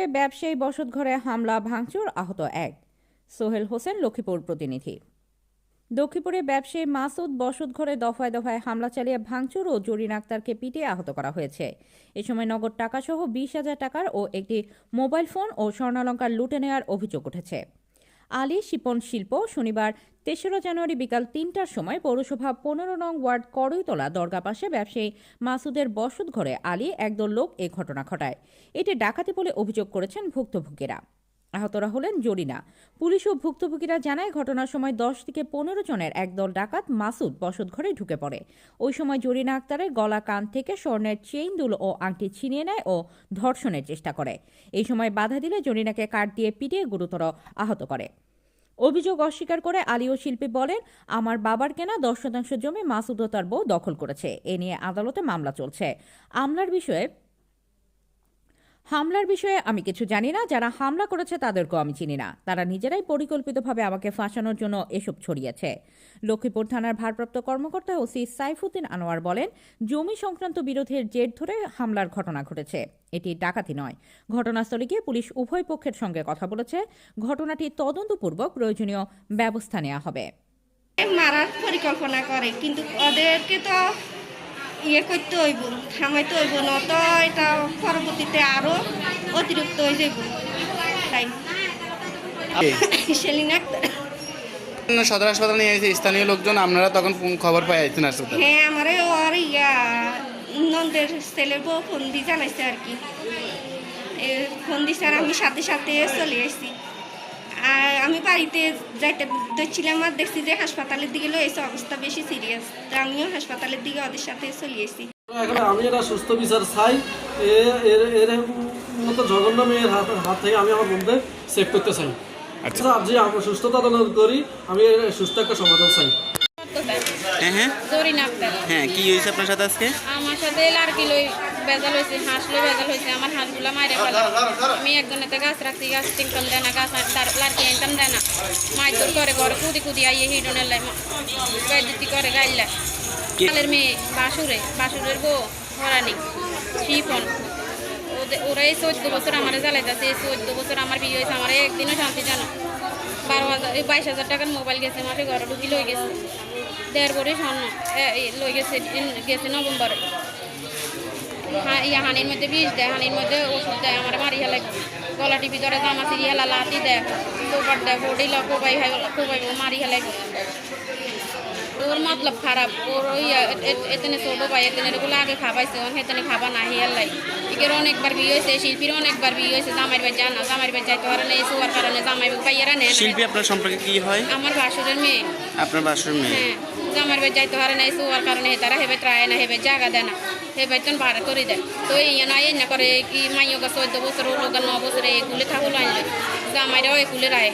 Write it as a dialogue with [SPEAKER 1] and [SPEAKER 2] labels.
[SPEAKER 1] লক্ষ্মীপুরে ব্যবসায়ী বসতঘরে হামলা ভাঙচুর আহত এক। সোহেল হোসেন, লক্ষ্মীপুর প্রতিনিধি। লক্ষ্মীপুরে ব্যবসায়ী মাসুদ বসতঘরে দফায় দফায় হামলা চালিয়ে ভাঙচুর ও জরিন আক্তারকে পিটিয়ে আহত করা হয়েছে। এ সময় নগদ টাকাসহ 20,000 টাকার ও একটি মোবাইল ফোন ও স্বর্ণালঙ্কার লুটে নেওয়ার অভিযোগ উঠেছে। আলী শিপন শিল্প শনিবার 3রা জানুয়ারি বিকাল 3টার সময় পৌরসভা 15 নং ওয়ার্ড করইতলা দরগা পাশে ব্যবসায়ী মাসুদের বসতঘরে আলী একদল লোক এ ঘটনা ঘটায়। এটি ডাকাতি বলে অভিযোগ করেছেন ভুক্তভোগীরা। আহতরা হলেন জরিনা। পুলিশ ও ভুক্তভোগীরা জানায় ঘটনার সময় 10 থেকে 15 জনের একদল ডাকাত মাসুদ বসতঘরে ঢুকে পড়ে। ওই সময় জরিনা আক্তারের গলা, কান থেকে স্বর্ণের চেইন, দুল ও আংটি ছিনিয়ে নেয় ও ধর্ষণের চেষ্টা করে। এই সময় বাধা দিলে জরিনাকে কাঠ দিয়ে পিটিয়ে গুরুতর আহত করে। অভিযোগ অস্বীকার করে আলী ও শিল্পী বলেন, আমার বাবার কেনা 10% জমি মাসুদ ও তার বউ দখল করেছে। এ নিয়ে আদালতে মামলা চলছে। হামলার বিষয়ে আমি কিছু জানি না। যারা হামলা করেছে তাদেরকেও আমি চিনি না। তারা নিজেরাই পরিকল্পিতভাবে আমাকে ফাঁসানোর জন্য এসব ছড়িয়েছে। লক্ষ্মীপুর থানার ভারপ্রাপ্ত কর্মকর্তা ওসি সাইফুদ্দিন আনোয়ার বলেন, জমি সংক্রান্ত বিরোধের জের ধরে হামলার ঘটনা ঘটেছে। এটি ডাকাতি নয়। ঘটনাস্থলে গিয়ে পুলিশ উভয় পক্ষের সঙ্গে কথা বলেছে। ঘটনাটি তদন্তপূর্বক প্রয়োজনীয় ব্যবস্থা নেওয়া হবে।
[SPEAKER 2] মারার পরিকল্পনা করে, কিন্তু ওদেরকে তো করতে হইব, থামাইতে হইব, নত এটা পরবর্তীতে আরো অতিরিক্ত হয়ে যাইব। তাই সেলিনা
[SPEAKER 3] সদর হাসপাতালে নিয়ে এসেছে স্থানীয় লোকজন, আপনারা তখন খবর পাই আইছেন হাসপাতালে?
[SPEAKER 2] হ্যাঁ, আমারে ওর নন্দের ছেলের বউ ফোন দিয়ে জানাইছে আর কি। ফোন দিছে আর আমি সাথে সাথে চলে আসছি। আর আমি বাড়িতে যাইতে ছিলাম আর দেখছি যে হাসপাতালের দিকে লয়েছে, অবস্থা বেশি সিরিয়াস। তো আমিও হাসপাতালের দিকে ওদের সাথে চলে এসেছি।
[SPEAKER 4] এখন আমি একটা সুস্থ বিচার চাই। এর মতো জঘন্য মেয়ের হাত থেকে আমি আমার বন্ধুদের সেভ করতে চাই। আচ্ছা, যে আমি সুস্থতা করি, আমি সুস্থ একটা সমাধান চাই।
[SPEAKER 3] হ্যাঁ, কি হয়েছে আপনার সাথে আজকে?
[SPEAKER 5] আমার সাথে লার্কি লই বেজাল হয়েছে, হাঁস লই বেজাল হয়েছে। আমার হাঁসগুলো মাইরে ফেলে। আমি একজনেতে গাছ রাখছি, গাছ টিনকাম দেয় না, গাছ লার্কি আনতাম দেয় না। মাছ দূর করে ঘরে কুদি আইয়ে হিডনের লাই গাইদি করে গাইলা। কালের মেয়ে বাসুরের বউ হরানি শিফন, ওরা এই 14 বছর আমার জ্বালাই যাচ্ছে। এই 14 বছর আমার বিয়ে হয়েছে, আমার একদিনও শান্তি জানো। 22,000 টাকার মোবাইল গেছে, মাঠে ঘরে ঢুকি লই গেছে। 1.5 ভরি স্বর্ণ লই গেছে নভেম্বরে। হানির মধ্যে বিষ দেয়, হানির মধ্যে ওষুধ দেয়, আমার মারি হেলে গলা টিপি ধরে, জামা চিরি হেলা, লাতি দেয়, কোপার দেয়, বডিল কোবাই মারি হেলে। ওর মতলব খারাপ। ওর এতেনে ছোটো ভাই এতেনের গুলো আগে খাবাইছে, হেতেনে খাবা না হিয়ালাই। এর অনেকবার বিয়ে হয়েছে, শিল্পীর অনেকবার বিয়ে হয়েছে। জামাইয়ের বাড়ি যায় না, জামাইয়ের বাড়ি যাইতে পারে না, এই শোয়ার কারণে জামাই ভাইয়েরা নেয়।
[SPEAKER 3] শিল্পী আপনার সম্পর্কে কি হয়?
[SPEAKER 5] আমার বাসুরের মেয়ে।
[SPEAKER 3] আপনার বাসুর মেয়ে?
[SPEAKER 5] হ্যাঁ, জামাইয়ের বাড়ি যাইতে পারে না, এই শোয়ার কারণে তারা হেবে ত্রায় না, হেবে জায়গা দেয় না, হেবে তখন ভাড়া করে দেয়। তো এই না করে কি মাইয়োগা 14 বছর, ও লোক 9 বছরে এগুলো থাকুল আনলে, জামাইরাও এগুলো রায়।